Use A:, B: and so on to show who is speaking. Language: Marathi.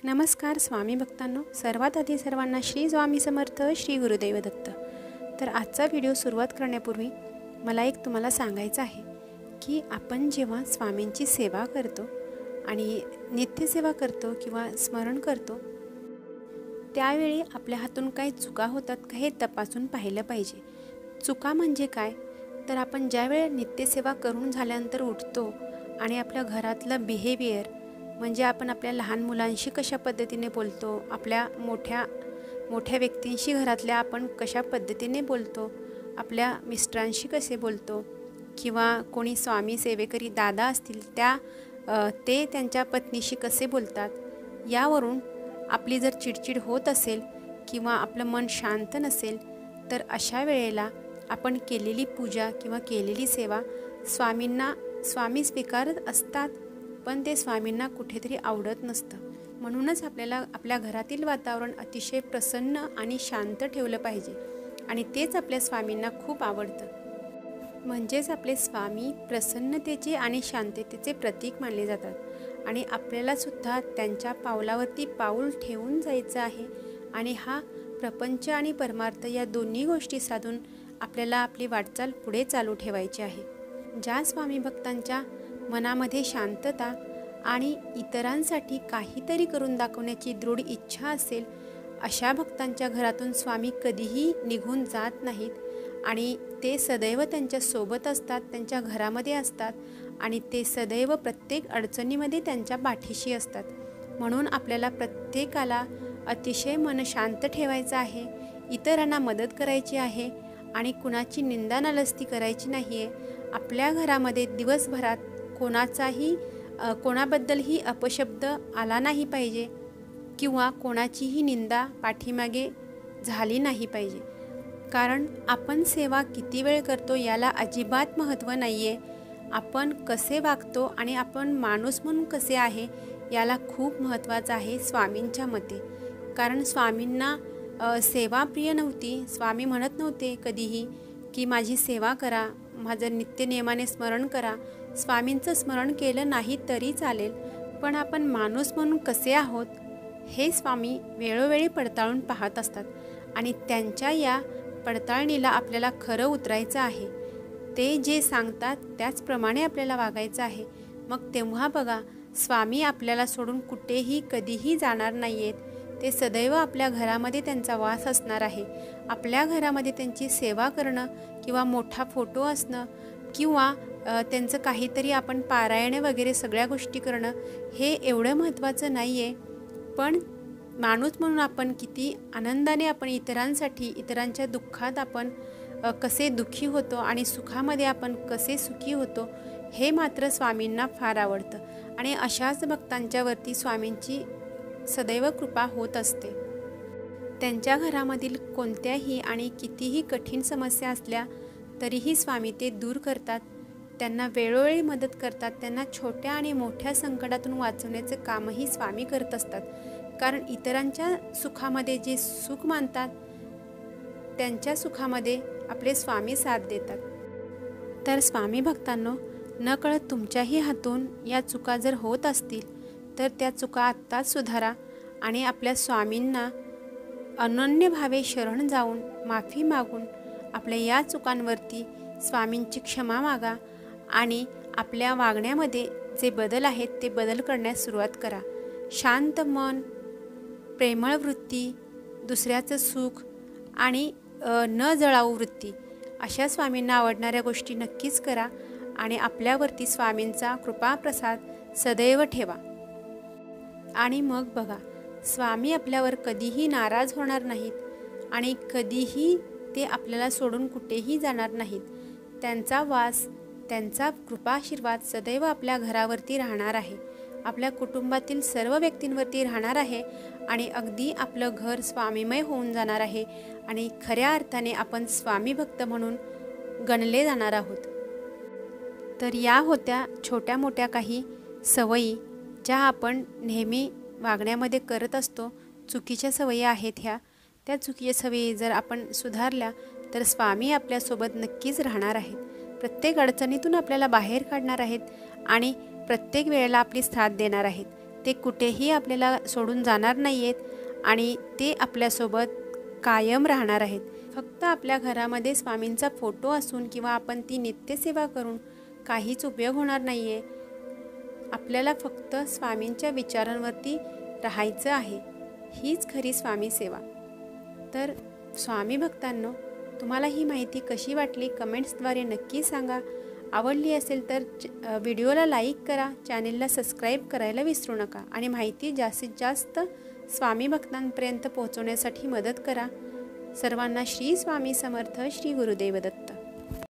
A: नमस्कार स्वामी भक्तांनो, सर्वात आधी सर्वांना श्री स्वामी समर्थ, श्री गुरुदेव दत्त। तर आजचा व्हिडिओ सुरुवात करण्यापूर्वी मला एक तुम्हाला सांगायचं आहे की आपण जेव्हा स्वामींची सेवा करतो आणि नित्यसेवा करतो किंवा स्मरण करतो त्यावेळी आपल्या हातून काही चुका होतात का हे तपासून पाहिलं पाहिजे। चुका म्हणजे काय तर आपण ज्यावेळी नित्यसेवा करून झाल्यानंतर उठतो आणि आपल्या घरातलं बिहेवियर म्हणजे आपण आपल्या लहान मुलांशी कशा पद्धतीने बोलतो, आपल्या मोठ्या व्यक्तींशी घरातल्या आपण कशा पद्धतीने बोलतो, आपल्या मिस्टरांशी कसे बोलतो किंवा कोणी स्वामी सेवेकरी दादा असतील ते त्यांच्या पत्नीशी कसे बोलतात, यावरून आपली जर चिडचिड होत असेल किंवा आपलं मन शांत नसेल तर अशा वेळेला आपण केलेली पूजा किंवा केलेली सेवा स्वामी स्वीकारत असतात, पण ते स्वामींना कुठेतरी आवडत नसतं। म्हणूनच आपल्याला आपल्या घरातील वातावरण अतिशय प्रसन्न आणि शांत ठेवलं पाहिजे आणि तेच आपल्या स्वामींना खूप आवडतं। म्हणजेच आपले स्वामी प्रसन्नतेचे आणि शांततेचे प्रतीक मानले जातात आणि आपल्याला सुद्धा त्यांच्या पावलावरती पाऊल ठेवून जायचं आहे आणि हा प्रपंच आणि परमार्थ या दोन्ही गोष्टी साधून आपल्याला आपली वाटचाल पुढे चालू ठेवायची आहे। ज्या स्वामी भक्तांच्या मनामध्ये शांतता आणि इतरांसाठी काहीतरी करून दाखवण्याची दृढ इच्छा असेल अशा भक्तांच्या घरातून स्वामी कधीही निघून जात नाहीत आणि ते सदैव त्यांच्या सोबत असतात, त्यांच्या घरामध्ये असतात आणि ते सदैव प्रत्येक अडचणीमध्ये त्यांच्या पाठीशी असतात। म्हणून आपल्याला प्रत्येकाला अतिशय मन शांत ठेवायचं आहे, इतरांना मदत करायची आहे आणि कुणाची निंदा नालस्ती करायची नाही आहे। आपल्या घरामध्ये दिवसभरात कोणाबद्दलही अपशब्द आला नाही पाहिजे किंवा कोणाचीही निंदा पाठीमागे झाली नाही पाहिजे, कारण आपण सेवा किती वेळ करतो याला अजिबात महत्त्व नाही आहे। आपण कसे वागतो आणि आपण माणूस म्हणून कसे आहे याला खूप महत्त्वाचं आहे स्वामींच्या मते। कारण स्वामींना सेवा प्रिय नव्हती, स्वामी म्हणत नव्हते कधीही की माझी सेवा करा, माझं नित्यनियमाने स्मरण करा। स्वामींचं स्मरण केलं नाही तरी चालेल, पण आपण माणूस म्हणून कसे आहोत हे स्वामी वेळोवेळी पडताळून पाहत असतात आणि त्यांच्या या पडताळणीला आपल्याला खरं उतरायचं आहे। ते जे सांगतात त्याचप्रमाणे आपल्याला वागायचं आहे। मग तेव्हा बघा, स्वामी आपल्याला सोडून कुठेही कधीही जाणार नाही आहेत, ते सदैव आपल्या घरामध्ये त्यांचा वास असणार आहे। आपल्या घरामध्ये त्यांची सेवा करणं किंवा मोठा फोटो असणं किंवा त्यांचं काहीतरी आपण पारायणे वगैरे सगळ्या गोष्टी करणं हे एवढं महत्त्वाचं नाही आहे, पण माणूस म्हणून आपण किती आनंदाने आपण इतरांच्या दुःखात आपण कसे दुःखी होतो आणि सुखामध्ये आपण कसे सुखी होतो हे मात्र स्वामींना फार आवडतं आणि अशाच भक्तांच्यावरती स्वामींची सदैव कृपा होत असते। त्यांच्या घरामधील कोणत्याही आणि कितीही कठीण समस्या असल्या तरीही स्वामी ते दूर करतात, त्यांना वेळोवेळी मदत करतात, त्यांना छोट्या आणि मोठ्या संकटातून वाचवण्याचं कामही स्वामी करत असतात। कारण इतरांच्या सुखामध्ये जे सुख मानतात त्यांच्या सुखामध्ये आपले स्वामी साथ देतात। तर स्वामी भक्तांनो, नकळत तुमच्याही हातून या चुका जर होत असतील तर त्या चुका आत्ताच सुधारा आणि आपल्या स्वामींना अनन्य भावे शरण जाऊन माफी मागून आपल्या या चुकांवरती स्वामींची क्षमा मागा आणि आपल्या वागण्यामध्ये जे बदल आहेत ते बदल करण्यास सुरुवात करा। शांत मन, प्रेमळ वृत्ती, दुसऱ्याचं सुख आणि न जळाऊ वृत्ती अशा स्वामींना आवडणाऱ्या गोष्टी नक्कीच करा आणि आपल्यावरती स्वामींचा कृपाप्रसाद सदैव ठेवा। आणि मग बघा, स्वामी आपल्यावर कधीही नाराज होणार नाहीत आणि कधीही ते आपल्याला सोडून कुठेही जाणार नाहीत। त्यांचा वास, त्यांचा कृपाशीर्वाद सदैव आपल्या घरावरती राहणार आहे, आपल्या कुटुंबातील सर्व व्यक्तींवरती राहणार आहे आणि अगदी आपलं घर स्वामीमय होऊन जाणार आहे आणि खऱ्या अर्थाने आपण स्वामी भक्त म्हणून गणले जाणार आहोत। तर या होत्या छोट्या मोठ्या काही सवयी ज्या आपण नेहमी वागण्यामध्ये करत असतो, चुकीच्या सवयी आहेत ह्या। त्या चुकीच्या सवयी जर आपण सुधारल्या तर स्वामी आपल्यासोबत नक्कीच राहणार आहेत, प्रत्येक अडचणीतून आपल्याला बाहेर काढणार आहेत आणि प्रत्येक वेळेला आपली साथ देणार आहेत। ते कुठेही आपल्याला सोडून जाणार नाही आहेत आणि ते आपल्यासोबत कायम राहणार आहेत. फक्त आपल्या घरामध्ये स्वामींचा फोटो असून किंवा आपण ती नित्यसेवा करून काहीच उपयोग होणार नाही आहे. आपल्याला फक्त स्वामींच्या विचारांवरती राहायचं आहे. हीच खरी स्वामी सेवा. तर स्वामी भक्तांनो, तुम्हाला ही माहिती कशी वाटली कमेंट्सद्वारे नक्की सांगा. आवडली असेल तर व्हिडिओला लाईक करा, चॅनेलला सबस्क्राईब करायला विसरू नका आणि माहिती जास्तीत जास्त स्वामी भक्तांपर्यंत पोहोचवण्यासाठी मदत करा. सर्वांना श्री स्वामी समर्थ. श्री गुरुदेव दत्त.